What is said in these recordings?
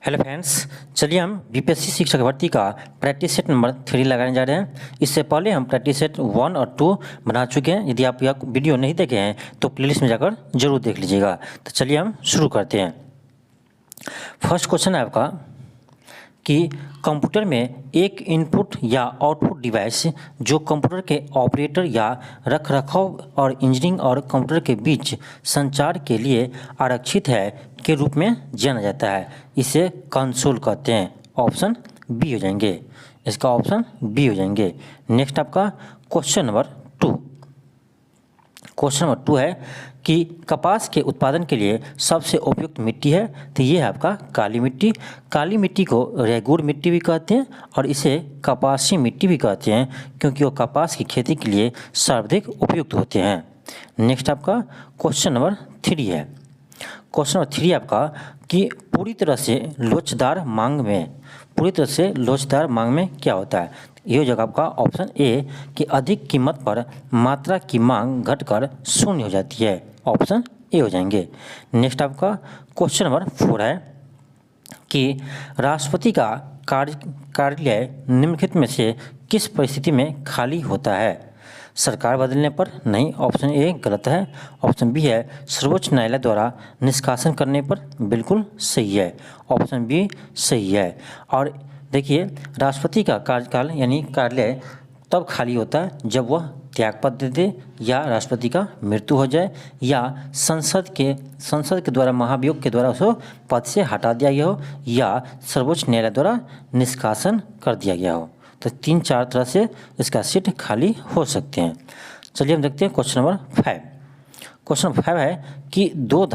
Hello friends, चलिए हम BPSC शिक्षक भर्ती का प्रैक्टिस सेट नंबर 3 लगाने जा रहे हैं। इससे पहले हम प्रैक्टिस सेट 1 और 2 बना चुके हैं। यदि आप यह वीडियो नहीं देखे हैं तो प्लेलिस्ट में जाकर जरूर देख लीजिएगा। तो चलिए हम शुरू करते हैं। फर्स्ट क्वेश्चन है आपका कि कंप्यूटर में एक इनपुट या आउटपुट डिवाइस जो कंप्यूटर के ऑपरेटर या रखरखाव और इंजीनियरिंग और कंप्यूटर के बीच संचार के लिए आरक्षित है के रूप में जाना जाता है। इसे कंसोल कहते हैं। ऑप्शन बी हो जाएंगे, इसका ऑप्शन बी हो जाएंगे। नेक्स्ट आपका क्वेश्चन नंबर 2। क्वेश्चन नंबर 2 है कि कपास के उत्पादन के लिए सबसे उपयुक्त मिट्टी है, तो ये है आपका काली मिट्टी। काली मिट्टी को रेगुर मिट्टी भी कहते हैं और इसे कपासी मिट्टी भी कहते हैं क्योंकि वो कपास की खेती के लिए सर्वाधिक उपयुक्त होते हैं। नेक्स्ट आपका क्वेश्चन नंबर 3 है। क्वेश्चन नंबर 3 आपका कि पूरी तरह से लोचदार मांग में क्या होता है। ये हो जाएगा आपका ऑप्शन ए कि अधिक कीमत पर मात्रा की मांग घटकर शून्य हो जाती है। ऑप्शन ए हो जाएंगे। नेक्स्ट आपका क्वेश्चन नंबर 4 है कि राष्ट्रपति का कार्यालय निम्नलिखित में से किस परिस्थिति में खाली होता है। सरकार बदलने पर नहीं, ऑप्शन ए गलत है। ऑप्शन बी है सर्वोच्च न्यायालय द्वारा निष्कासन करने पर, बिल्कुल सही है। ऑप्शन बी सही है। और देखिए, राष्ट्रपति का कार्यकाल यानी कार्यालय तब खाली होता है जब वह त्यागपत्र दे दे या राष्ट्रपति का मृत्यु हो जाए या संसद के द्वारा महाभियोग के द्वारा उसको पद से हटा दिया गया हो या सर्वोच्च न्यायालय द्वारा निष्कासन कर दिया गया हो। तो 3-4 तरह से इसका सीट खाली हो सकते हैं। चलिए हम देखते हैं क्वेश्चन नंबर 5। क्वेश्चन नंबर 5 है कि दो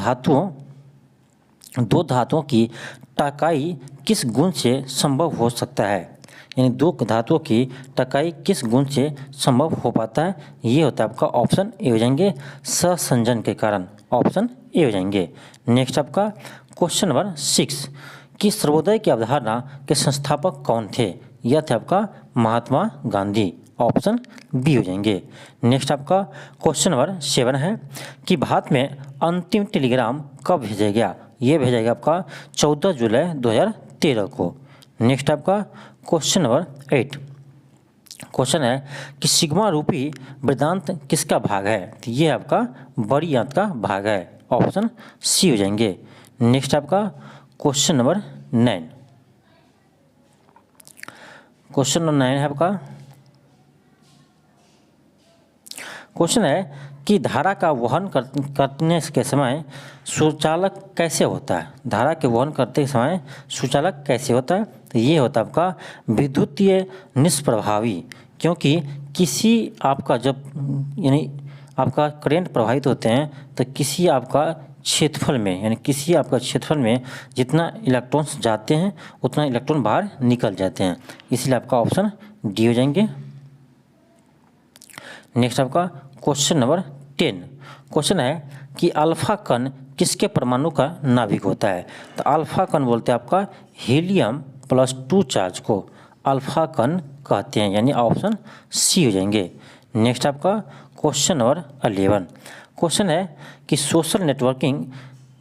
धातुओं की टकराई किस गुण से संभव हो सकता है। यानी दो धातुओं की टकराई किस गुण से संभव हो पाता है। ये होता है आपका ऑप्शन ए हो जाएंगे सहसंजन के कारण। ऑप्शन ए हो जाएंगे। नेक्स्ट आपका क्वेश्चन नंबर 6 कि सर्वोदय की अवधारणा के संस्थापक कौन थे। यह थे आपका महात्मा गांधी। ऑप्शन बी हो जाएंगे। नेक्स्ट आपका क्वेश्चन नंबर 7 है कि भारत में अंतिम टेलीग्राम कब भेजा गया। ये भेजा गया आपका 14 जुलाई 2013 को। नेक्स्ट आपका क्वेश्चन नंबर 8। क्वेश्चन है कि सिग्मा रूपी वेदांत किसका भाग है। तो ये आपका बड़ी अंत का भाग है। ऑप्शन सी हो जाएंगे। नेक्स्ट आपका क्वेश्चन नंबर 9। क्वेश्चन नंबर 9 है आपका क्वेश्चन है कि धारा का वहन करने के समय सुचालक कैसे होता है। धारा के वहन करते समय सुचालक कैसे होता है। तो ये होता है आपका विद्युतीय निष्प्रभावी, क्योंकि किसी आपका जब यानी आपका करंट प्रवाहित होते हैं तो किसी आपका क्षेत्रफल में जितना इलेक्ट्रॉन्स जाते हैं उतना इलेक्ट्रॉन बाहर निकल जाते हैं, इसलिए आपका ऑप्शन डी हो जाएंगे। नेक्स्ट आपका क्वेश्चन नंबर 10। क्वेश्चन है कि अल्फा कण किसके परमाणु का नाभिक होता है। तो अल्फा कण बोलते हैं आपका हीलियम +2 चार्ज को अल्फा कण कहते हैं, यानी ऑप्शन सी हो जाएंगे। नेक्स्ट आपका क्वेश्चन नंबर 11। क्वेश्चन है कि सोशल नेटवर्किंग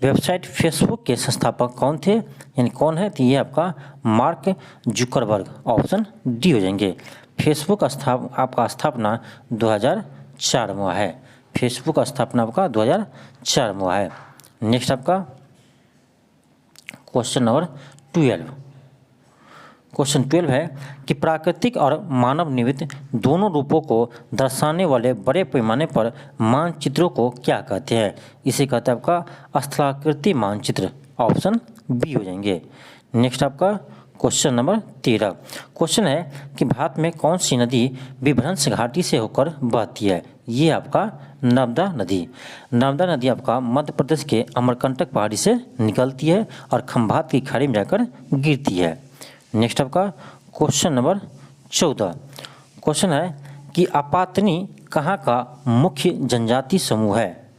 वेबसाइट फेसबुक के संस्थापक कौन थे, यानी कौन है। तो ये आपका मार्क जुकरबर्ग। ऑप्शन डी हो जाएंगे। फेसबुक आपका स्थापना 2004 में हुआ है। फेसबुक स्थापना आपका 2004 में हुआ है। नेक्स्ट आपका क्वेश्चन नंबर 12। क्वेश्चन 12 है कि प्राकृतिक और मानव निर्मित दोनों रूपों को दर्शाने वाले बड़े पैमाने पर मानचित्रों को क्या कहते हैं। इसे कहते हैं आपका स्थलाकृति मानचित्र। ऑप्शन बी हो जाएंगे। नेक्स्ट आपका क्वेश्चन नंबर 13। क्वेश्चन है कि भारत में कौन सी नदी विभ्रंश घाटी से होकर बहती है। ये आपका नर्मदा नदी। नर्मदा नदी आपका मध्य प्रदेश के अमरकंटक पहाड़ी से निकलती है और खंभात की खाड़ी में जाकर गिरती है। नेक्स्ट आपका क्वेश्चन नंबर 14। क्वेश्चन है कि अपातनी कहाँ का मुख्य जनजाति समूह है।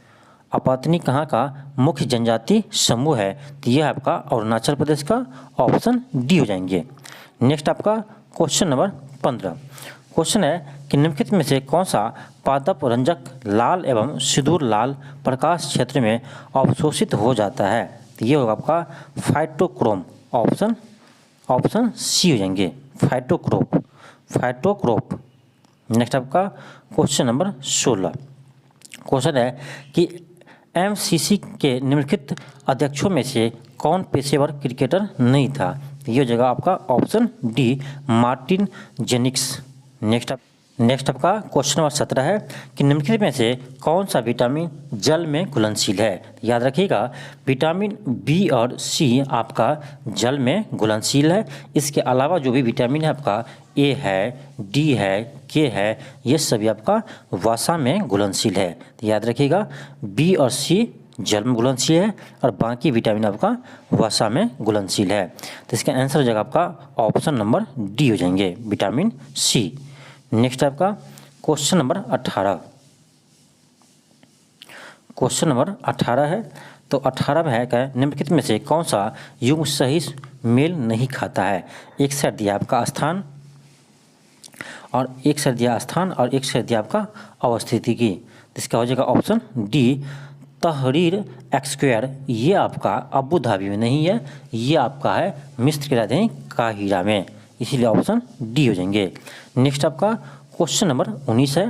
अपातनी कहाँ का मुख्य जनजाति समूह है। तो यह आपका अरुणाचल प्रदेश का। ऑप्शन डी हो जाएंगे। नेक्स्ट आपका क्वेश्चन नंबर 15। क्वेश्चन है कि निम्नलिखित में से कौन सा पादप रंजक लाल एवं सिंदूर लाल प्रकाश क्षेत्र में अवशोषित हो जाता है। तो ये होगा आपका फाइटोक्रोम। ऑप्शन ऑप्शन सी हो जाएंगे, फाइटोक्रोप, फाइटोक्रोप। नेक्स्ट आपका क्वेश्चन नंबर 16 क्वेश्चन है कि एमसीसी के निम्नलिखित अध्यक्षों में से कौन पेशेवर क्रिकेटर नहीं था? ये हो जाएगा आपका ऑप्शन डी, मार्टिन जेनिक्स। नेक्स्ट आपका क्वेश्चन नंबर 17 है कि निम्नलिखित में से कौन सा विटामिन जल में घुलनशील है? याद रखिएगा, विटामिन बी और सी आपका जल में घुलनशील है। इसके अलावा जो भी विटामिन है आपका ए है, डी है, के है, ये सभी आपका वसा में घुलनशील है। तो याद रखिएगा, बी और सी जल में घुलनशील है और बाकी विटामिन आपका वसा में घुलनशील है। तो इसका आंसर हो जाएगा आपका ऑप्शन नंबर डी हो जाएंगे, विटामिन सी। नेक्स्ट आपका क्वेश्चन नंबर 18 क्वेश्चन नंबर 18 है। तो 18 में है क्या, निम्नलिखित में से कौन सा युग्म सही मेल नहीं खाता है? एक से दिया आपका स्थान और एक से दिया स्थान और एक से दिया आपका अवस्थिति की। इसका हो जाएगा ऑप्शन डी, तहरीर स्क्वायर। ये आपका अबू धाबी में नहीं है, ये आपका है मिस्र की राजधानी काहिरा में, इसीलिए ऑप्शन डी हो जाएंगे। नेक्स्ट आपका क्वेश्चन नंबर 19 है।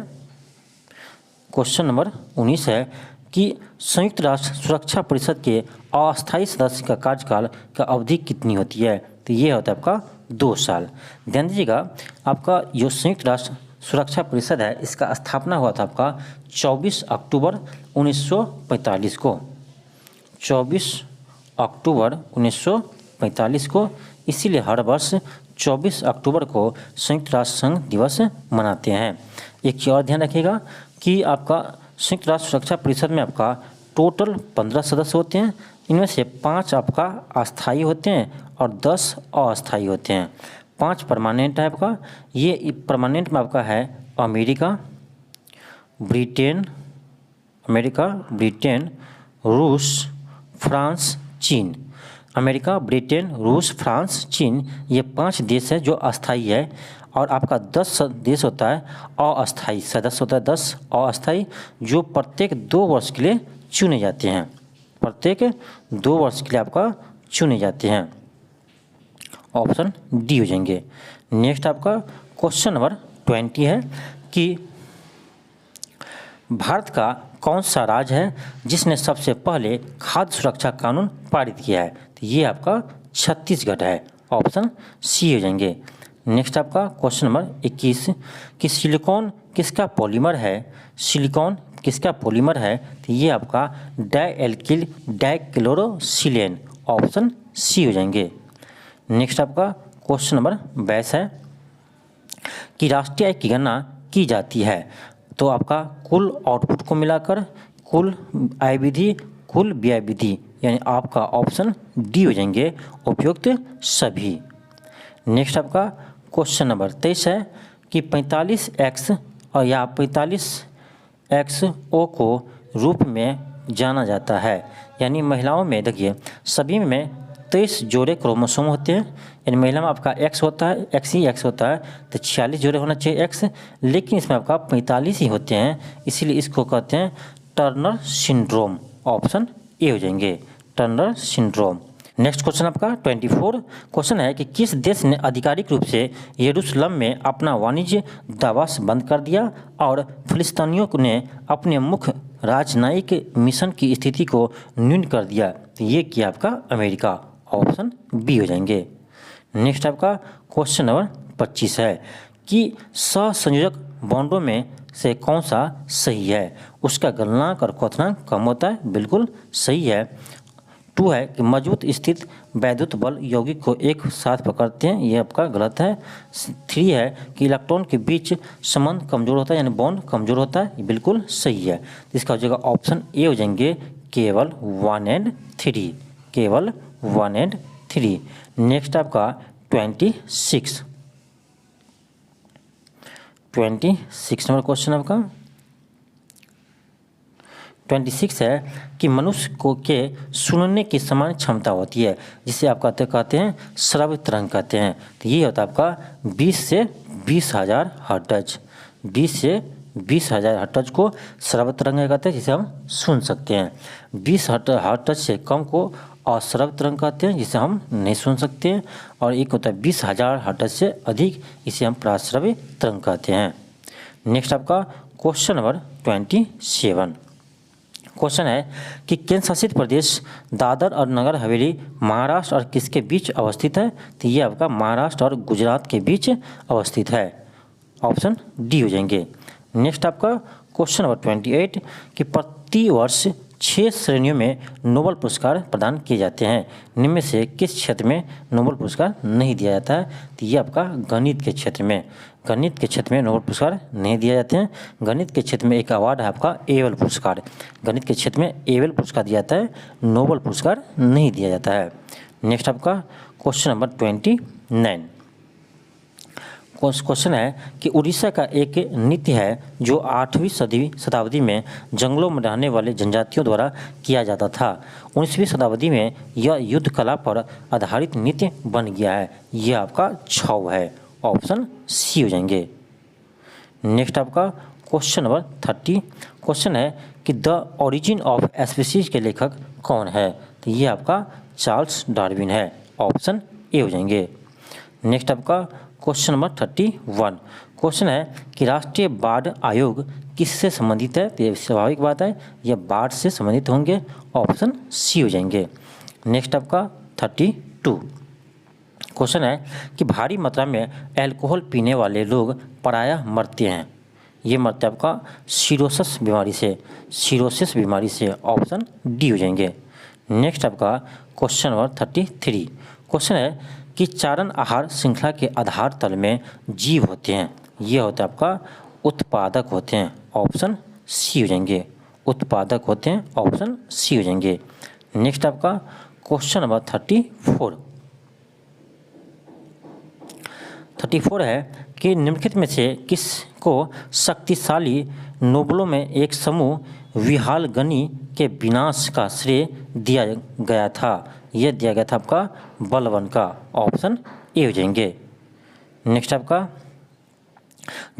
क्वेश्चन नंबर 19 है कि संयुक्त राष्ट्र सुरक्षा परिषद के अस्थायी सदस्य का कार्यकाल का अवधि कितनी होती है? तो ये होता है आपका 2 साल। ध्यान दीजिएगा, आपका जो संयुक्त राष्ट्र सुरक्षा परिषद है इसका स्थापना हुआ था आपका 24 अक्टूबर 1945 को, 24 अक्टूबर 1945 को। इसीलिए हर वर्ष 24 अक्टूबर को संयुक्त राष्ट्र संघ दिवस मनाते हैं। एक चीज़ और ध्यान रखिएगा कि आपका संयुक्त राष्ट्र सुरक्षा परिषद में आपका टोटल 15 सदस्य होते हैं। इनमें से 5 आपका अस्थायी होते हैं और 10 अस्थायी होते हैं। 5 परमानेंट है आपका। ये परमानेंट में आपका है अमेरिका, ब्रिटेन, रूस, फ्रांस, चीन। अमेरिका, ब्रिटेन, रूस, फ्रांस, चीन, ये 5 देश है जो अस्थायी है। और आपका 10 देश होता है अस्थायी, सदस्य होता है 10 अस्थायी, जो प्रत्येक 2 वर्ष के लिए चुने जाते हैं, प्रत्येक 2 वर्ष के लिए आपका चुने जाते हैं। ऑप्शन डी हो जाएंगे। नेक्स्ट आपका क्वेश्चन नंबर 20 है कि भारत का कौन सा राज्य है जिसने सबसे पहले खाद्य सुरक्षा कानून पारित किया है? तो ये आपका छत्तीसगढ़ है, ऑप्शन सी हो जाएंगे। नेक्स्ट आपका क्वेश्चन नंबर 21 कि सिलिकॉन किसका पॉलीमर है? सिलिकॉन किसका पॉलीमर है? तो ये आपका डाइएल्किल डाइक्लोरोसिलेन, ऑप्शन सी हो जाएंगे। नेक्स्ट आपका क्वेश्चन नंबर 22 है कि राष्ट्रीय आय की गणना की जाती है तो आपका कुल आउटपुट को मिलाकर, कुल आय विधि, कुल व्यय विधि, यानी आपका ऑप्शन डी हो जाएंगे, उपयुक्त सभी। नेक्स्ट आपका क्वेश्चन नंबर 23 है कि 45x और या 45XO को रूप में जाना जाता है। यानी महिलाओं में देखिए सभी में 23 जोड़े क्रोमोसोम होते हैं। यानी महिला में आपका X होता है, X ही X होता है, तो 46 जोड़े होना चाहिए X, लेकिन इसमें आपका 45 ही होते हैं, इसीलिए इसको कहते हैं टर्नर सिंड्रोम, ऑप्शन ए हो जाएंगे, टर्नर सिंड्रोम। नेक्स्ट क्वेश्चन आपका 24 क्वेश्चन है कि किस देश ने आधिकारिक रूप से यरूशलेम में अपना वाणिज्य दूतावास बंद कर दिया और फिलिस्तीनियों ने अपने मुख्य राजनयिक मिशन की स्थिति को न्यून कर दिया? तो ये किया आपका अमेरिका, ऑप्शन बी हो जाएंगे। नेक्स्ट आपका क्वेश्चन नंबर 25 है कि सहसंयोजक बॉन्डों में से कौन सा सही है? उसका गलनांक और क्वथनांक कम होता है, बिल्कुल सही है। 2 है कि मजबूत स्थित वैद्युत बल यौगिक को एक साथ पकड़ते हैं, ये आपका गलत है। 3 है कि इलेक्ट्रॉन के बीच संबंध कमजोर होता है, यानी बॉन्ड कमजोर होता है, ये बिल्कुल सही है। इसका हो जाएगा ऑप्शन ए हो जाएंगे, केवल 1 और 3, केवल 1 और 3। नेक्स्ट आपका 26 नंबर क्वेश्चन आपका 26 है कि मनुष्य को के सुनने की समान क्षमता होती है, जिसे आप कहते हैं श्रव्य तरंग कहते हैं। तो ये होता है आपका 20 से 20,000 हर्ट्ज, 20 से 20,000 हर्ट्ज को श्रव्य तरंग कहते हैं, जिसे हम सुन सकते हैं। 20 हर्ट्ज से कम को अश्रव्य तरंग कहते हैं, जिसे हम नहीं सुन सकते हैं, और एक होता है 20,000 हर्ट्ज से अधिक, इसे हम प्राश्रव्य तरंग कहते हैं। नेक्स्ट आपका क्वेश्चन नंबर 27 क्वेश्चन है कि केंद्र शासित प्रदेश दादर और नगर हवेली महाराष्ट्र और किसके बीच अवस्थित है? तो ये आपका महाराष्ट्र और गुजरात के बीच अवस्थित है। ऑप्शन डी हो जाएंगे। नेक्स्ट आपका क्वेश्चन नंबर 28 कि प्रति वर्ष 6 श्रेणियों में नोबेल पुरस्कार प्रदान किए जाते हैं, निम्न में से किस क्षेत्र में नोबेल पुरस्कार नहीं दिया जाता है? तो ये आपका गणित के क्षेत्र में, गणित के क्षेत्र में नोबेल पुरस्कार नहीं दिए जाते हैं। गणित के क्षेत्र में एक अवार्ड है आपका एबल पुरस्कार, गणित के क्षेत्र में एबल पुरस्कार दिया जाता है, नोबेल पुरस्कार नहीं दिया जाता है। नेक्स्ट आपका क्वेश्चन नंबर 29 क्वेश्चन है कि उड़ीसा का एक नृत्य है जो 8वीं शताब्दी में जंगलों में रहने वाले जनजातियों द्वारा किया जाता था। 19वीं शताब्दी में यह युद्ध कला पर आधारित नृत्य बन गया है। यह आपका छौ है। ऑप्शन सी हो जाएंगे। नेक्स्ट आपका क्वेश्चन नंबर 30 क्वेश्चन है कि द ओरिजिन ऑफ स्पीसीज के लेखक कौन है? तो ये आपका चार्ल्स डार्विन है। ऑप्शन ए हो जाएंगे। नेक्स्ट आपका क्वेश्चन नंबर 31 क्वेश्चन है कि राष्ट्रीय बाढ़ आयोग किससे संबंधित है? तो ये स्वाभाविक बात है, यह बाढ़ से संबंधित होंगे। ऑप्शन सी हो जाएंगे। नेक्स्ट आपका 32 क्वेश्चन है कि भारी मात्रा में अल्कोहल पीने वाले लोग प्रायः मरते हैं। ये मरते आपका सिरोसिस बीमारी से। ऑप्शन डी हो जाएंगे। नेक्स्ट आपका क्वेश्चन नंबर 33 क्वेश्चन है कि चारण आहार श्रृंखला के आधार तल में जीव होते हैं। ये होते हैं आपका उत्पादक होते हैं। ऑप्शन सी हो जाएंगे। उत्पादक होते हैं। ऑप्शन सी हो जाएंगे। नेक्स्ट आपका क्वेश्चन नंबर 34 है कि निम्नलिखित में से किसको शक्तिशाली नोबलों में एक समूह विहालगनी के विनाश का श्रेय दिया गया था? यह दिया गया था आपका बलवन का। ऑप्शन ए हो जाएंगे। नेक्स्ट आपका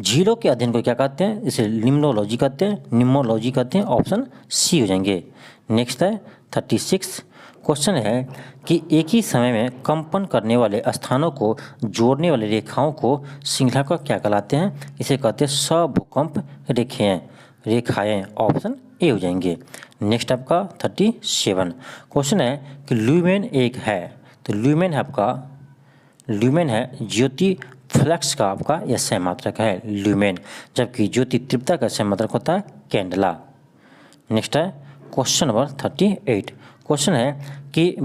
झीलों के अध्ययन को क्या कहते हैं? इसे निम्नोलॉजी कहते हैं, निम्नोलॉजी कहते हैं। ऑप्शन सी हो जाएंगे। नेक्स्ट है 36 क्वेश्चन है कि एक ही समय में कंपन करने वाले स्थानों को जोड़ने वाली रेखाओं को श्रृंखला का क्या कहलाते हैं? इसे कहते हैं सभूकंप रेखाएं। ऑप्शन ए हो जाएंगे। नेक्स्ट आपका 37 क्वेश्चन है कि ल्यूमेन एक है, तो ल्यूमेन है ज्योति फ्लक्स का आपका यह सहमात्रक है ल्यूमेन, जबकि ज्योति तीव्रता का सहमात्रक होता है कैंडला। नेक्स्ट है क्वेश्चन नंबर 38 क्वेश्चन है कि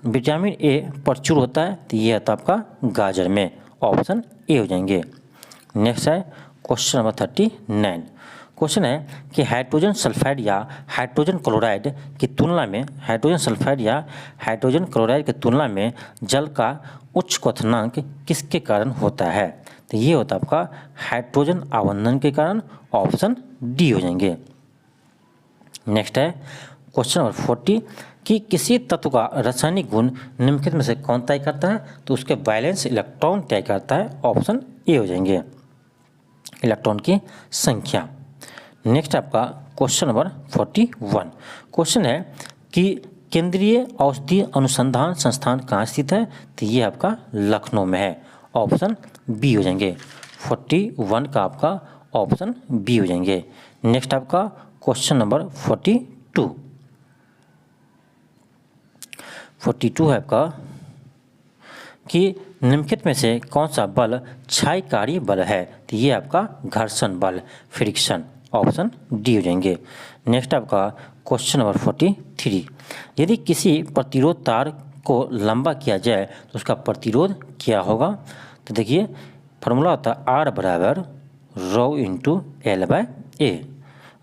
विटामिन ए प्रचुर होता है, तो ये होता है आपका गाजर में। ऑप्शन ए हो जाएंगे। नेक्स्ट है क्वेश्चन नंबर 39 क्वेश्चन है कि हाइड्रोजन सल्फाइड या हाइड्रोजन क्लोराइड की तुलना में जल का उच्च क्वथनांक किसके कारण होता है? तो ये होता है आपका हाइड्रोजन आवंधन के कारण। ऑप्शन डी हो जाएंगे। नेक्स्ट है क्वेश्चन नंबर 40 कि किसी तत्व का रासायनिक गुण निम्नलिखित में से कौन तय करता है? तो उसके वैलेंस इलेक्ट्रॉन तय करता है। ऑप्शन ए हो जाएंगे, इलेक्ट्रॉन की संख्या। नेक्स्ट आपका क्वेश्चन नंबर 41 क्वेश्चन है कि केंद्रीय औषधि अनुसंधान संस्थान कहाँ स्थित है? तो ये आपका लखनऊ में है। ऑप्शन बी हो जाएंगे। 41 का आपका ऑप्शन बी हो जाएंगे। नेक्स्ट आपका क्वेश्चन नंबर 42 है आपका कि निम्नलिखित में से कौन सा बल क्षयकारी बल है? तो ये आपका घर्षण बल, फ्रिक्शन। ऑप्शन डी हो जाएंगे। नेक्स्ट आपका क्वेश्चन नंबर 43 यदि किसी प्रतिरोध तार को लंबा किया जाए तो उसका प्रतिरोध क्या होगा? तो देखिए फॉर्मूला होता है R बराबर रो इंटू एल बाय ए।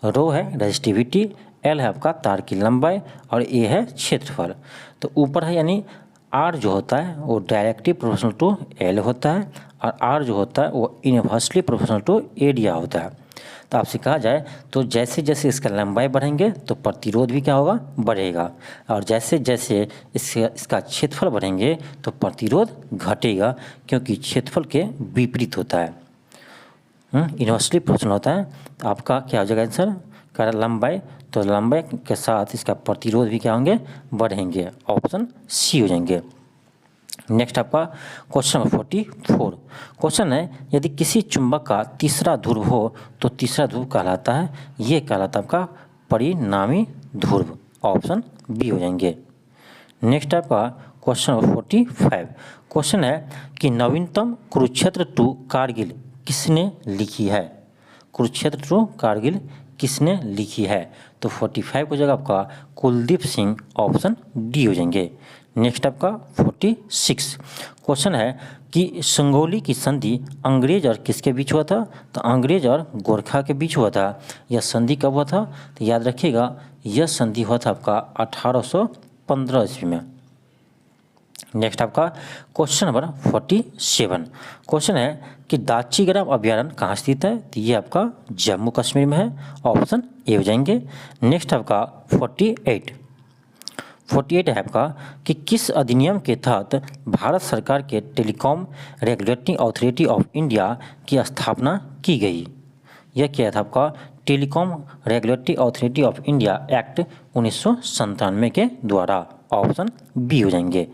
रो है रेजिस्टिविटी, एल है आपका तार की लंबाई और ए है क्षेत्रफल। तो ऊपर है यानी R जो होता है वो डायरेक्टली प्रोपोर्शनल टू एल होता है और R जो होता है वो इनवर्सली प्रोपोर्शनल टू एरिया होता है। तो आपसे कहा जाए तो जैसे जैसे इसका लंबाई बढ़ेंगे तो प्रतिरोध भी क्या होगा? बढ़ेगा, और जैसे जैसे इसका क्षेत्रफल बढ़ेंगे तो प्रतिरोध घटेगा, क्योंकि क्षेत्रफल के विपरीत होता है, इनवर्सली प्रोपोर्शनल होता है। तो आपका क्या हो जाएगा आंसर? कह रहा लंबाई, तो लंबाई के साथ इसका प्रतिरोध भी क्या होंगे, बढ़ेंगे। ऑप्शन सी हो जाएंगे। नेक्स्ट आपका क्वेश्चन नंबर 44 क्वेश्चन है, यदि किसी चुंबक का तीसरा ध्रुव हो तो तीसरा ध्रुव कहलाता है, ये कहलाता है आपका परिणामी ध्रुव। ऑप्शन बी हो जाएंगे। नेक्स्ट आपका क्वेश्चन नंबर 45 क्वेश्चन है कि नवीनतम कुरुक्षेत्र टू कारगिल किसने लिखी है, कुरुक्षेत्र टू कारगिल किसने लिखी है, तो 45 को जगह आपका कुलदीप सिंह। ऑप्शन डी हो जाएंगे। नेक्स्ट आपका 46 क्वेश्चन है कि संगोली की संधि अंग्रेज और किसके बीच हुआ था, तो अंग्रेज और गोरखा के बीच हुआ था। यह संधि कब हुआ था, तो याद रखिएगा यह संधि हुआ था आपका 1815 ईस्वी में। नेक्स्ट आपका क्वेश्चन नंबर 47 क्वेश्चन है कि दाचीग्राम अभयारण्य कहाँ स्थित है, तो ये आपका जम्मू कश्मीर में है। ऑप्शन ए हो जाएंगे। नेक्स्ट आपका 48 है आपका कि किस अधिनियम के तहत भारत सरकार के telecom regulatory authority of India की स्थापना की गई। यह क्या था आपका telecom regulatory authority of India act 1997 के द्वारा। ऑप्शन बी हो जाएंगे।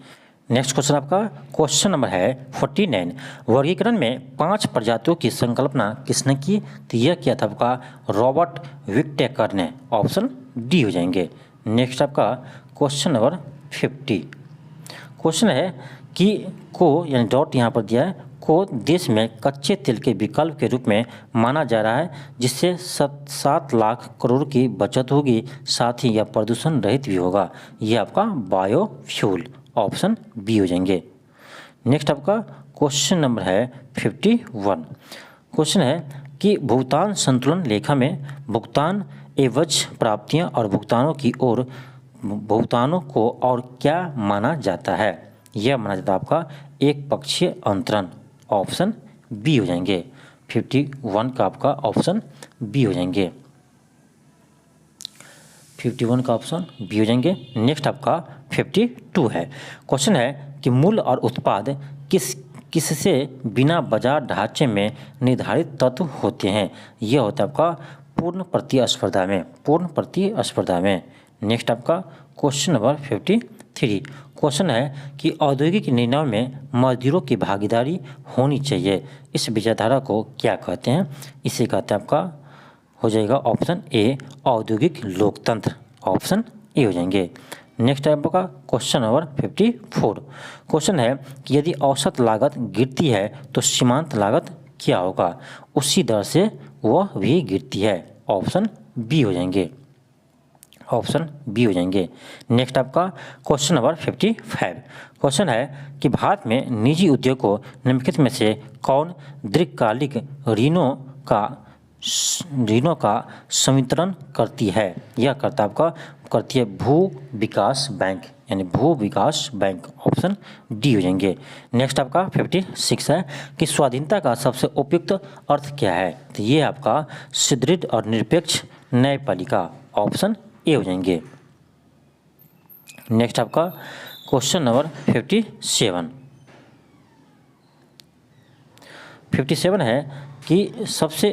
नेक्स्ट क्वेश्चन आपका क्वेश्चन नंबर है 49 वर्गीकरण में 5 प्रजातियों की संकल्पना किसने की, तो यह किया था आपका रॉबर्ट विटेकर ने। ऑप्शन डी हो जाएंगे। नेक्स्ट आपका क्वेश्चन नंबर 50 क्वेश्चन है कि को यानी डॉट यहाँ पर दिया है, को देश में कच्चे तेल के विकल्प के रूप में माना जा रहा है, जिससे 7 लाख करोड़ की बचत होगी, साथ ही यह प्रदूषण रहित भी होगा। यह आपका बायोफ्यूल। ऑप्शन बी हो जाएंगे। नेक्स्ट आपका क्वेश्चन नंबर है 51 क्वेश्चन है कि भुगतान संतुलन लेखा में भुगतान एवज प्राप्तियां और भुगतानों को और क्या माना जाता है, यह माना जाता है आपका एक पक्षीय अंतरण। ऑप्शन बी हो जाएंगे। 51 का आपका ऑप्शन बी हो जाएंगे। 51 का ऑप्शन बी हो जाएंगे। नेक्स्ट आपका 52 है क्वेश्चन है कि मूल्य और उत्पाद किससे बिना बाजार ढांचे में निर्धारित तत्व होते हैं, यह होता है आपका पूर्ण प्रतिस्पर्धा में। नेक्स्ट आपका क्वेश्चन नंबर 53 क्वेश्चन है कि औद्योगिक निर्णयों में मजदूरों की भागीदारी होनी चाहिए, इस विचारधारा को क्या कहते हैं, इसे कहते हैं आपका हो जाएगा ऑप्शन ए औद्योगिक लोकतंत्र। ऑप्शन ए हो जाएंगे। नेक्स्ट आपका क्वेश्चन नंबर 54 क्वेश्चन है कि यदि औसत लागत गिरती है तो सीमांत लागत क्या होगा, उसी दर से वह भी गिरती है। ऑप्शन बी हो जाएंगे। ऑप्शन बी हो जाएंगे। नेक्स्ट आपका क्वेश्चन नंबर 55 क्वेश्चन है कि भारत में निजी उद्योगों निम्नलिखित में से कौन दीर्घकालिक ऋणों का संवितरण करती है, यह करती है भू विकास बैंक यानी भू विकास बैंक। ऑप्शन डी हो जाएंगे। नेक्स्ट आपका 56 है कि स्वाधीनता का सबसे उपयुक्त अर्थ क्या है, तो ये आपका सुदृढ़ और निरपेक्ष न्यायपालिका। ऑप्शन ए हो जाएंगे। नेक्स्ट आपका क्वेश्चन नंबर 57 है कि सबसे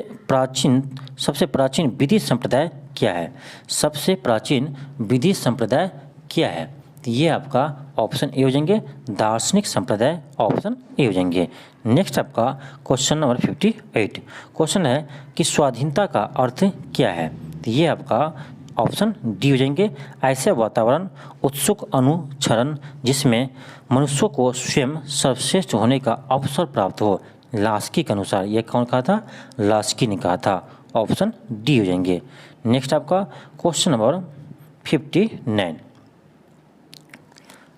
प्राचीन विधि संप्रदाय क्या है, सबसे प्राचीन विधि संप्रदाय क्या है, तो ये आपका ऑप्शन ए हो जाएंगे दार्शनिक संप्रदाय। ऑप्शन ए हो जाएंगे। नेक्स्ट आपका क्वेश्चन नंबर 58 क्वेश्चन है कि स्वाधीनता का अर्थ क्या है, तो ये आपका ऑप्शन डी हो जाएंगे ऐसे वातावरण उत्सुक अनुचरण जिसमें मनुष्यों को स्वयं सर्वश्रेष्ठ होने का अवसर प्राप्त हो। लास्की के अनुसार, यह कौन कहा था, लास्की ने कहा था। ऑप्शन डी हो जाएंगे। नेक्स्ट आपका क्वेश्चन नंबर 59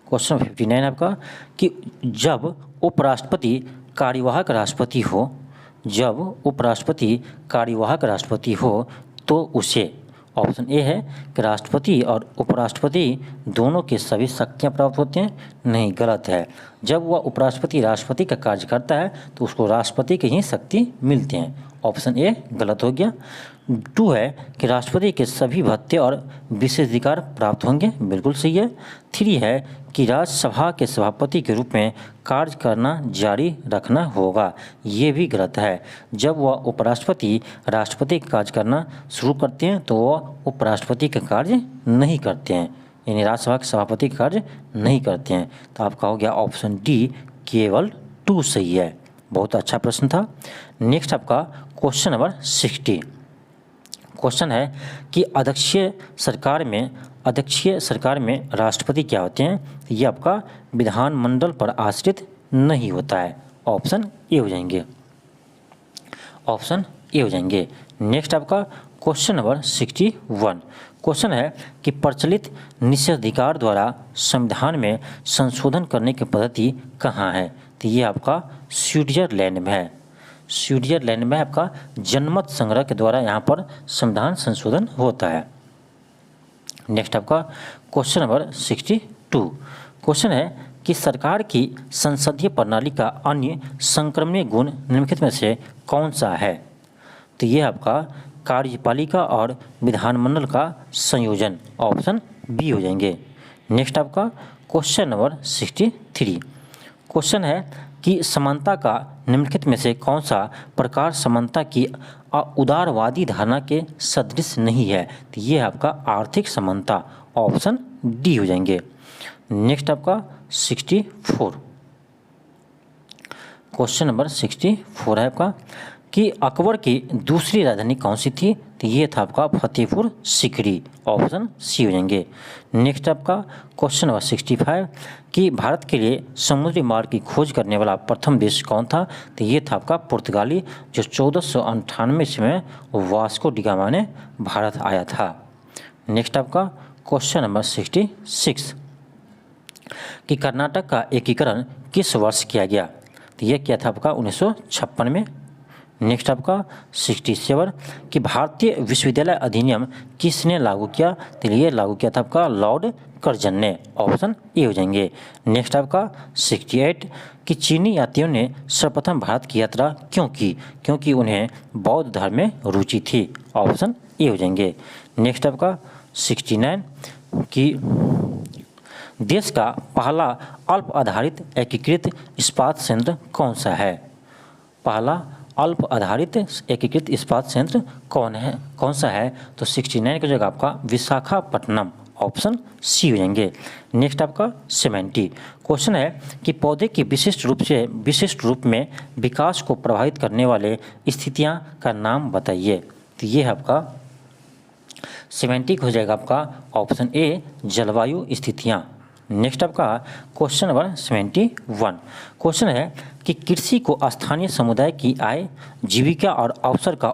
क्वेश्चन 59 आपका कि जब उपराष्ट्रपति कार्यवाहक राष्ट्रपति हो तो उसे, ऑप्शन ए है कि राष्ट्रपति और उपराष्ट्रपति दोनों के सभी शक्तियां प्राप्त होती हैं, नहीं गलत है। जब वह उपराष्ट्रपति राष्ट्रपति का कार्य करता है तो उसको राष्ट्रपति की ही शक्ति मिलती हैं। ऑप्शन ए गलत हो गया। 2 है कि राष्ट्रपति के सभी भत्ते और विशेषाधिकार प्राप्त होंगे, बिल्कुल सही है। 3 है कि राज्यसभा के सभापति के रूप में कार्य करना जारी रखना होगा, ये भी गलत है। जब वह उपराष्ट्रपति राष्ट्रपति का कार्य करना शुरू करते हैं तो वह उपराष्ट्रपति का कार्य नहीं करते हैं, यानी राज्यसभा के सभापति का कार्य नहीं करते हैं। तो आपका हो गया ऑप्शन डी केवल 2 सही है। बहुत अच्छा प्रश्न था। नेक्स्ट आपका क्वेश्चन नंबर 60। क्वेश्चन है कि अध्यक्षीय सरकार में राष्ट्रपति क्या होते हैं? ये आपका विधानमंडल पर आश्रित नहीं होता है, ऑप्शन ए हो जाएंगे, ऑप्शन ए हो जाएंगे। नेक्स्ट आपका क्वेश्चन नंबर 61। क्वेश्चन है कि प्रचलित निषेधाधिकार द्वारा संविधान में संशोधन करने की पद्धति कहाँ है? तो ये आपका स्विट्जरलैंड में है। स्विट्जरलैंड में आपका जनमत संग्रह के द्वारा यहाँ पर संविधान संशोधन होता है। नेक्स्ट आपका क्वेश्चन नंबर 62। क्वेश्चन है कि सरकार की संसदीय प्रणाली का अन्य संक्रमणीय गुण निम्नलिखित में से कौन सा है? तो ये आपका कार्यपालिका और विधानमंडल का संयोजन, ऑप्शन बी हो जाएंगे। नेक्स्ट आपका क्वेश्चन नंबर 63। क्वेश्चन है कि समानता का निम्नलिखित में से कौन सा प्रकार समानता की उदारवादी धारणा के सदृश नहीं है? तो ये आपका आर्थिक समानता, ऑप्शन डी हो जाएंगे। नेक्स्ट आपका 64। क्वेश्चन नंबर 64 है आपका कि अकबर की दूसरी राजधानी कौन सी थी? तो ये था आपका फतेहपुर सीकरी, ऑप्शन सी हो जाएंगे। नेक्स्ट आपका क्वेश्चन नंबर 65 कि भारत के लिए समुद्री मार्ग की खोज करने वाला प्रथम देश कौन था? तो ये था आपका पुर्तगाली, जो 1498 ईस्वी में वास्को डी गामा ने भारत आया था। नेक्स्ट आपका क्वेश्चन नंबर 66 कि कर्नाटक का एकीकरण किस वर्ष किया गया? तो यह किया था आपका 1956 में। नेक्स्ट आपका 67 कि भारतीय विश्वविद्यालय अधिनियम किसने लागू किया? तो ये लागू किया था आपका लॉर्ड कर्जन ने, ऑप्शन ए हो जाएंगे। नेक्स्ट आपका 68 कि चीनी यात्रियों ने सर्वप्रथम भारत की यात्रा क्यों की? क्योंकि उन्हें बौद्ध धर्म में रुचि थी, ऑप्शन ए हो जाएंगे। नेक्स्ट आपका 69 कि देश का पहला अल्प आधारित एकीकृत इस्पात संयंत्र कौन सा है? पहला अल्प आधारित एकीकृत इस्पात संयंत्र कौन सा है? तो 69 की जगह आपका विशाखापट्टनम, ऑप्शन सी हो जाएंगे। नेक्स्ट आपका 70 क्वेश्चन है कि पौधे की विशिष्ट रूप में विकास को प्रभावित करने वाले स्थितियां का नाम बताइए। तो ये है आपका 70 हो जाएगा आपका ऑप्शन ए जलवायु स्थितियां। नेक्स्ट आपका क्वेश्चन नंबर 71। क्वेश्चन है कि कृषि को स्थानीय समुदाय की आय, जीविका और अवसर का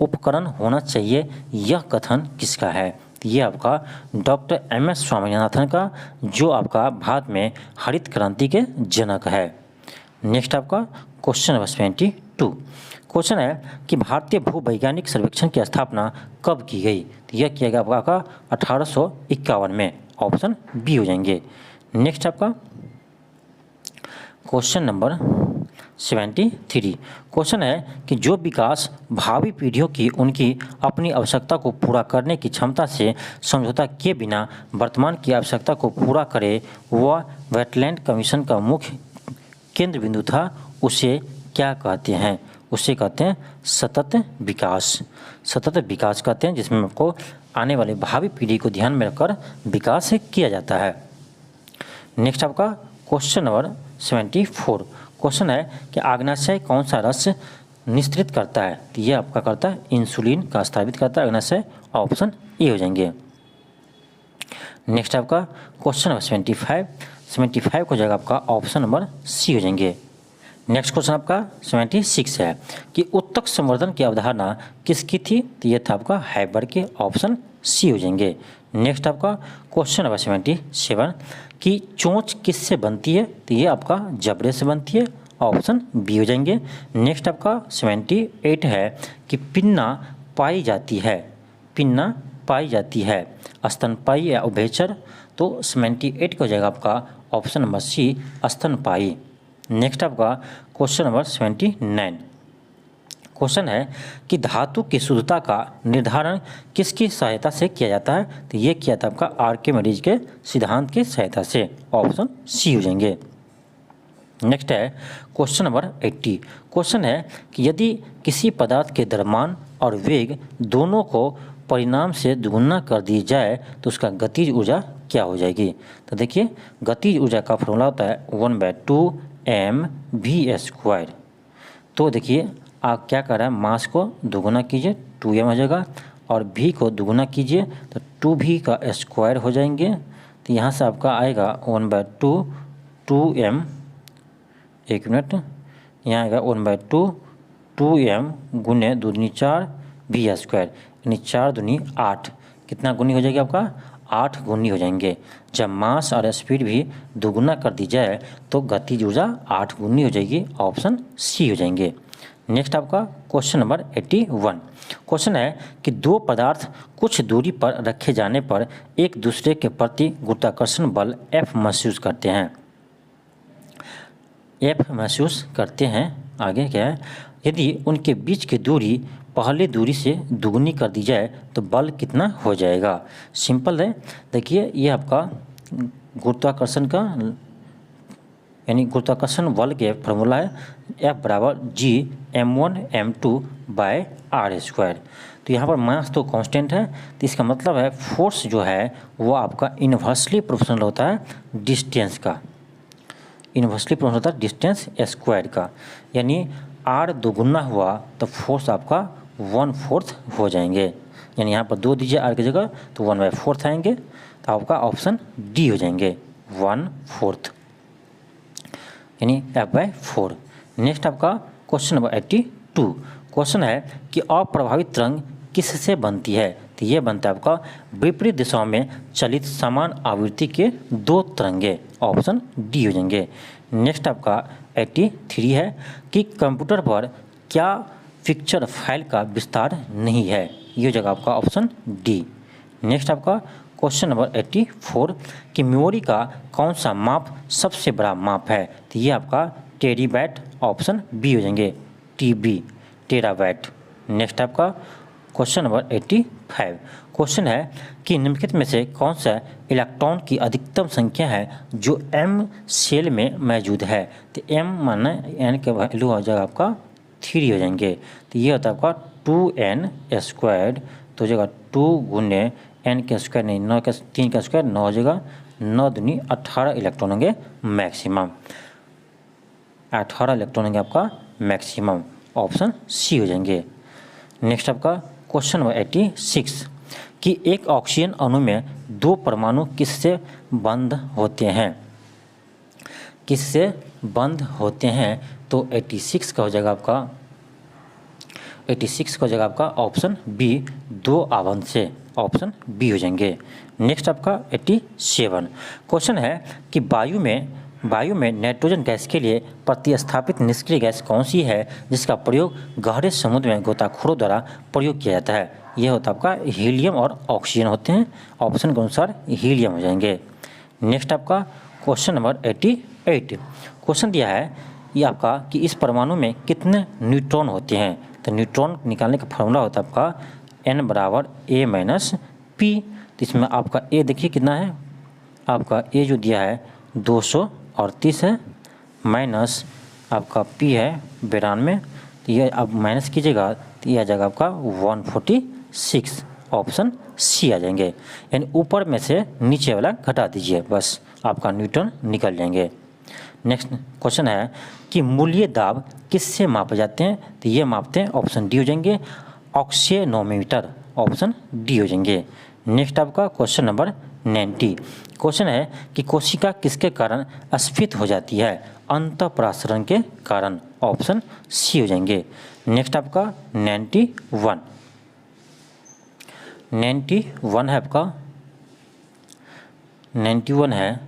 उपकरण होना चाहिए, यह कथन किसका है? ये आपका डॉक्टर MS स्वामीनाथन का, जो आपका भारत में हरित क्रांति के जनक है। नेक्स्ट आपका क्वेश्चन नंबर 72। क्वेश्चन है कि भारतीय भूवैज्ञानिक सर्वेक्षण की स्थापना कब की गई? यह किया गया आपका 1851 में, ऑप्शन बी हो जाएंगे। नेक्स्ट आपका क्वेश्चन नंबर 73। क्वेश्चन है कि जो विकास भावी पीढ़ियों की उनकी अपनी आवश्यकता को पूरा करने की क्षमता से समझौता किए बिना वर्तमान की आवश्यकता को पूरा करे, वह वेटलैंड कमीशन का मुख्य केंद्र बिंदु था, उसे क्या कहते हैं? उसे कहते हैं सतत विकास। सतत विकास कहते हैं जिसमें आपको आने वाले भावी पीढ़ी को ध्यान में रखकर विकास किया जाता है। नेक्स्ट आपका क्वेश्चन नंबर 74। क्वेश्चन है कि अग्नाशय कौन सा रस निस्तृत करता है? तो ये आपका करता है इंसुलिन का स्रावित करता है अग्नाशय, ऑप्शन ए हो जाएंगे। नेक्स्ट आपका क्वेश्चन नंबर 75 हो जाएगा आपका ऑप्शन नंबर सी हो जाएंगे। नेक्स्ट क्वेश्चन आपका 76 है कि उत्तक संवर्धन की अवधारणा किसकी थी? तो ये था आपका हैबर के, ऑप्शन सी हो जाएंगे। नेक्स्ट आपका क्वेश्चन नंबर 77 कि चोंच किससे बनती है? तो ये आपका जबड़े से बनती है, ऑप्शन बी हो जाएंगे। नेक्स्ट आपका 78 है कि पिन्ना पाई जाती है स्तनपायी या उभयचर, तो 78 का हो जाएगा आपका ऑप्शन नंबर सी स्तनपायी। नेक्स्ट आपका क्वेश्चन नंबर 79। क्वेश्चन है कि धातु की शुद्धता का निर्धारण किसकी सहायता से किया जाता है? तो ये किया था आपका आर्किमिडीज के सिद्धांत की सहायता से। ऑप्शन सी हो जाएंगे। नेक्स्ट है क्वेश्चन नंबर 80। क्वेश्चन है कि यदि किसी पदार्थ के द्रव्यमान और वेग दोनों को परिणाम से दुगुना कर दी जाए तो उसका गतिज ऊर्जा क्या हो जाएगी? तो देखिए गतिज ऊर्जा का फॉर्मूला होता है 1/2mv²। तो देखिए आप क्या कर रहे हैं, मास को दुगुना कीजिए 2m हो जाएगा और v को दुगुना कीजिए तो 2v का स्क्वायर हो जाएंगे। तो यहाँ से आपका आएगा 1/2 2m, एक मिनट, यहाँ आएगा 1/2 2m गुने 2 दूनी 4 v², यानी 4 दूनी 8। कितना गुनी हो जाएगी आपका? 8 गुनी हो जाएंगे। जब मास और स्पीड भी दुगुना कर दी जाए तो गतिज ऊर्जा 8 गुनी हो जाएगी। ऑप्शन सी हो जाएंगे। नेक्स्ट आपका क्वेश्चन नंबर 81। क्वेश्चन है कि दो पदार्थ कुछ दूरी पर रखे जाने पर एक दूसरे के प्रति गुरुत्वाकर्षण बल F महसूस करते हैं। F महसूस करते हैं, आगे क्या है, यदि उनके बीच की दूरी पहले दूरी से दुगुनी कर दी जाए तो बल कितना हो जाएगा? सिंपल है, देखिए ये आपका गुरुत्वाकर्षण का यानी गुरुत्वाकर्षण बल के फॉर्मूला है F=G m1m2/r²। तो यहाँ पर मास तो कांस्टेंट है, तो इसका मतलब है फोर्स जो है वो आपका इन्वर्सली प्रोपोर्शनल होता है डिस्टेंस का, इन्वर्सली प्रोपोर्शनल होता है डिस्टेंस स्क्वायर का। यानी r दुगुना हुआ तो फोर्स आपका 1/4 हो जाएंगे। यानी यहाँ पर 2 दीजिए r की जगह तो 1/4 आएंगे, तो आपका ऑप्शन डी हो जाएंगे 1/4, यानी F/4। नेक्स्ट आपका क्वेश्चन नंबर 82। क्वेश्चन है कि अप्रभावित तरंग किससे बनती है? तो ये बनता है आपका विपरीत दिशाओं में चलित समान आवृत्ति के 2 तरंगे। ऑप्शन डी हो जाएंगे। नेक्स्ट आपका 83 है कि कंप्यूटर पर क्या पिक्चर फाइल का विस्तार नहीं है? ये हो जाएगा आपका ऑप्शन डी। नेक्स्ट आपका क्वेश्चन नंबर 84 कि मेमोरी का कौन सा माप सबसे बड़ा माप है? तो ये आपका टेरीबाइट, ऑप्शन बी हो जाएंगे टीबी, टेराबाइट। नेक्स्ट आपका क्वेश्चन नंबर 85। क्वेश्चन है कि निम्नलिखित में से कौन सा इलेक्ट्रॉन की अधिकतम संख्या है जो m सेल में मौजूद है? तो m माना n के वैल्यू हो जाएगा आपका 3 हो जाएंगे। तो ये होता है आपका 2n², तो हो जाएगा 2 गुने n के स्क्वायर, नहीं 9 के 3 का स्क्वायर 9 हो जाएगा, 9 दूनी 18 इलेक्ट्रॉन होंगे मैक्सिमम, 18 इलेक्ट्रॉन होंगे आपका मैक्सिमम। ऑप्शन सी हो जाएंगे। नेक्स्ट आपका क्वेश्चन नंबर 86 कि एक ऑक्सीजन अणु में 2 परमाणु किससे बंद होते हैं? किससे बंद होते हैं? तो 86 का हो जाएगा आपका 86 का हो जाएगा आपका ऑप्शन बी 2 आवंत से, ऑप्शन बी हो जाएंगे। नेक्स्ट आपका 87 क्वेश्चन है कि वायु में नाइट्रोजन गैस के लिए प्रतिस्थापित निष्क्रिय गैस कौन सी है जिसका प्रयोग गहरे समुद्र में गोताखोरों द्वारा प्रयोग किया जाता है? यह होता है आपका हीलियम और ऑक्सीजन होते हैं। ऑप्शन के अनुसार हीलियम हो जाएंगे। नेक्स्ट आपका क्वेश्चन नंबर 88। क्वेश्चन दिया है ये आपका कि इस परमाणु में कितने न्यूट्रॉन होते हैं? तो न्यूट्रॉन निकालने का फॉर्मूला होता है आपका n = a-p। तो इसमें आपका a देखिए कितना है, आपका a जो दिया है 238 है, माइनस आपका p है 92, तो ये आप माइनस कीजिएगा तो ये आ जाएगा आपका 146। ऑप्शन सी आ जाएंगे, यानी ऊपर में से नीचे वाला घटा दीजिए, बस आपका न्यूटन निकल जाएंगे। नेक्स्ट क्वेश्चन है कि मूल्य दाब किससे मापे जाते हैं? तो ये मापते हैं, ऑप्शन डी हो जाएंगे ऑक्सीनोमीटर, ऑप्शन डी हो जाएंगे। नेक्स्ट आपका क्वेश्चन नंबर 90। क्वेश्चन है कि कोशिका किसके कारण स्फीत हो जाती है? अंतःप्रासरण के कारण, ऑप्शन सी हो जाएंगे। नेक्स्ट आपका 91 है आपका 91 है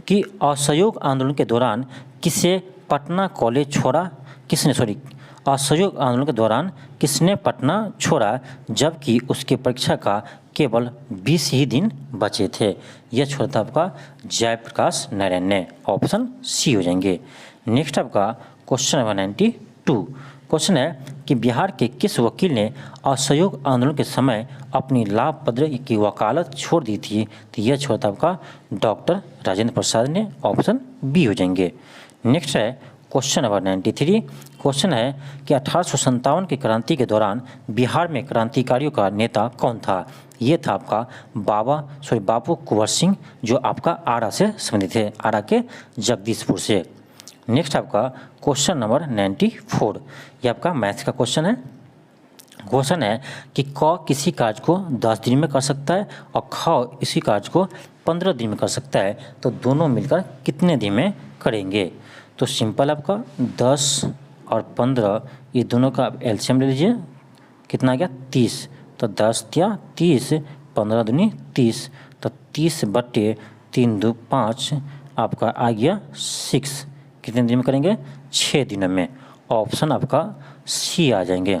कि असहयोग आंदोलन के दौरान किसे पटना कॉलेज छोड़ा, असहयोग आंदोलन के दौरान किसने पटना छोड़ा जबकि उसके परीक्षा का केवल 20 ही दिन बचे थे? यह छोड़ा था आपका जयप्रकाश नारायण ने, ऑप्शन सी हो जाएंगे। नेक्स्ट आपका क्वेश्चन नंबर 92। क्वेश्चन है कि बिहार के किस वकील ने असहयोग आंदोलन के समय अपनी लाभपत्र की वकालत छोड़ दी थी? तो यह छोड़ा था आपका डॉक्टर राजेंद्र प्रसाद ने। ऑप्शन बी हो जाएंगे। नेक्स्ट है क्वेश्चन नंबर 93। क्वेश्चन है कि 1857 की क्रांति के दौरान बिहार में क्रांतिकारियों का नेता कौन था? ये था आपका बाबू कुंवर सिंह, जो आपका आरा से संबंधित है, आरा के जगदीशपुर से। नेक्स्ट आपका क्वेश्चन नंबर 94, ये आपका मैथ्स का क्वेश्चन है। क्वेश्चन है कि क किसी कार्य को 10 दिन में कर सकता है और ख इसी कार्य को 15 दिन में कर सकता है, तो दोनों मिलकर कितने दिन में करेंगे? तो सिंपल आपका 10 और 15 ये दोनों का एलसीएम ले लीजिए, कितना आ गया 30, तो 10 या 30, 15 दूनी 30, तो 30/3 2 5 आपका आ गया 6। कितने दिन में करेंगे? 6 दिनों में। ऑप्शन आपका सी आ जाएंगे।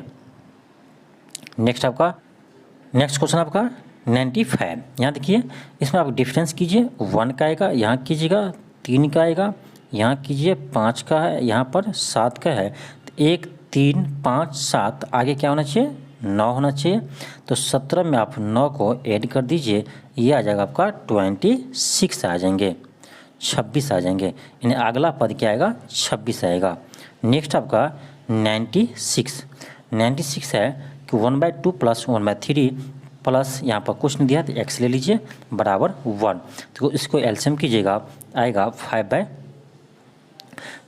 नेक्स्ट क्वेश्चन आपका 95। यहाँ देखिए, इसमें आप डिफरेंस कीजिए, 1 का आएगा, यहाँ कीजिएगा 3 का आएगा, यहाँ कीजिए 5 का है, यहाँ पर 7 का है। तो 1 3 5 7 आगे क्या होना चाहिए? 9 होना चाहिए। तो 17 में आप 9 को ऐड कर दीजिए, ये आ जाएगा आपका 26 आ जाएंगे, 26 आ जाएंगे। यानी अगला पद क्या आएगा? 26 आएगा। नेक्स्ट आपका 96 है कि 1/2 प्लस 1/3 प्लस यहाँ पर कुछ नहीं दिया तो x ले लीजिए बराबर 1। तो इसको एलसीएम कीजिएगा, आएगा 5/,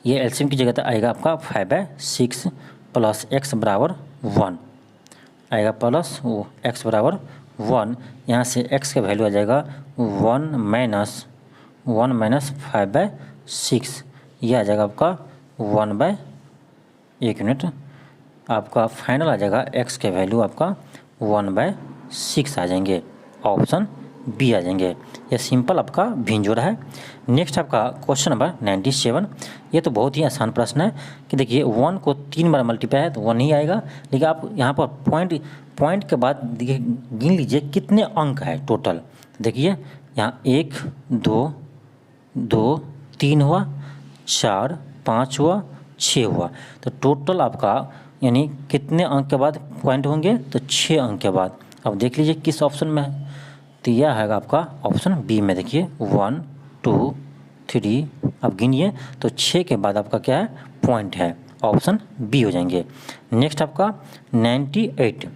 ये एलसीएम की जगह तो आएगा आपका 5/6 प्लस x बराबर 1 आएगा, प्लस वो x बराबर 1। यहाँ से x का वैल्यू आ जाएगा 1 माइनस 5/6, ये आ जाएगा आपका 1/1 मिनट, आपका फाइनल आ जाएगा x के वैल्यू आपका 1/6 आ जाएंगे। ऑप्शन बी आ जाएंगे। यह सिंपल आपका भिंजोरा है। नेक्स्ट आपका क्वेश्चन नंबर 97। ये तो बहुत ही आसान प्रश्न है कि देखिए 1 को 3 बार मल्टीप्लाई है तो 1 ही आएगा, लेकिन आप यहाँ पर पॉइंट के बाद देखिए गिन लीजिए कितने अंक है टोटल। देखिए यहाँ 1 2 3 हुआ, 4 5 हुआ, 6 हुआ, तो टोटल आपका यानी कितने अंक के बाद पॉइंट होंगे? तो 6 अंक के बाद। अब देख लीजिए किस ऑप्शन में है, तो यह है आपका ऑप्शन बी में। देखिए 1 2 3, अब गिनिए तो 6 के बाद आपका क्या है? पॉइंट है। ऑप्शन बी हो जाएंगे। नेक्स्ट आपका 98,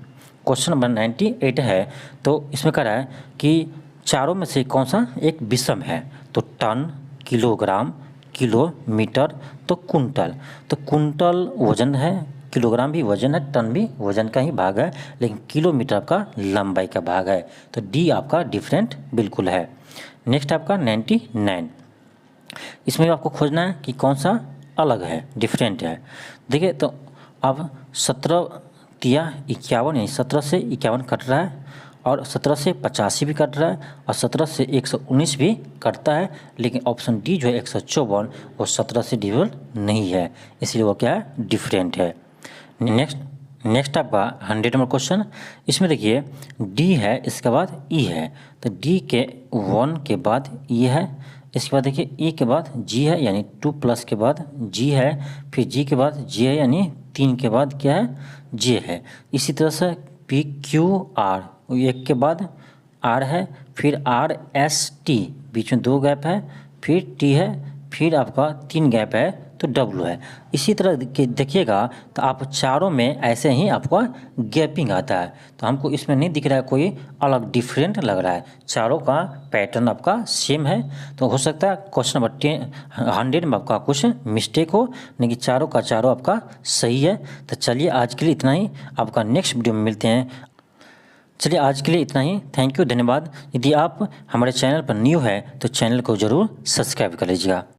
क्वेश्चन नंबर 98 है। तो इसमें कह रहा है कि चारों में से कौन सा एक विषम है? तो टन, किलोग्राम, किलोमीटर, तो कुंटल। तो कुंटल वजन है, किलोग्राम भी वजन है, टन भी वजन का ही भाग है, लेकिन किलोमीटर आपका लंबाई का भाग है। तो डी आपका डिफरेंट बिल्कुल है। नेक्स्ट आपका 99, इसमें आपको खोजना है कि कौन सा अलग है, डिफरेंट है। देखिए तो अब 17 तिया 51, यानी 17 से 51 कट रहा है, और 17 से 85 भी कट रहा है, और 17 से 119 भी कटता है, लेकिन ऑप्शन डी जो है 154 वो 17 से डिविजल नहीं है, इसलिए वो क्या है? डिफरेंट है। नेक्स्ट आपका 100 नंबर क्वेश्चन। इसमें देखिए डी है, इसके बाद ई है, तो डी के 1 के बाद ई है, इसके बाद देखिए ई के बाद जी है, यानी 2 प्लस के बाद जी है, फिर जी के बाद जी है, यानी 3 के बाद क्या है? जे है। इसी तरह से पी क्यू आर, 1 के बाद आर है, फिर आर एस टी, बीच में 2 गैप है, फिर टी है, फिर आपका 3 गैप है, तो डब्लू है। इसी तरह देखिएगा तो आप चारों में ऐसे ही आपका गैपिंग आता है, तो हमको इसमें नहीं दिख रहा है कोई अलग डिफरेंट लग रहा है, चारों का पैटर्न आपका सेम है। तो हो सकता है क्वेश्चन नंबर 100 में आपका कुछ मिस्टेक हो, लेकिन चारों का चारों आपका सही है। तो चलिए आज के लिए इतना ही, आपका नेक्स्ट वीडियो में मिलते हैं। चलिए आज के लिए इतना ही, थैंक यू, धन्यवाद। यदि आप हमारे चैनल पर न्यू है तो चैनल को ज़रूर सब्सक्राइब कर लीजिएगा।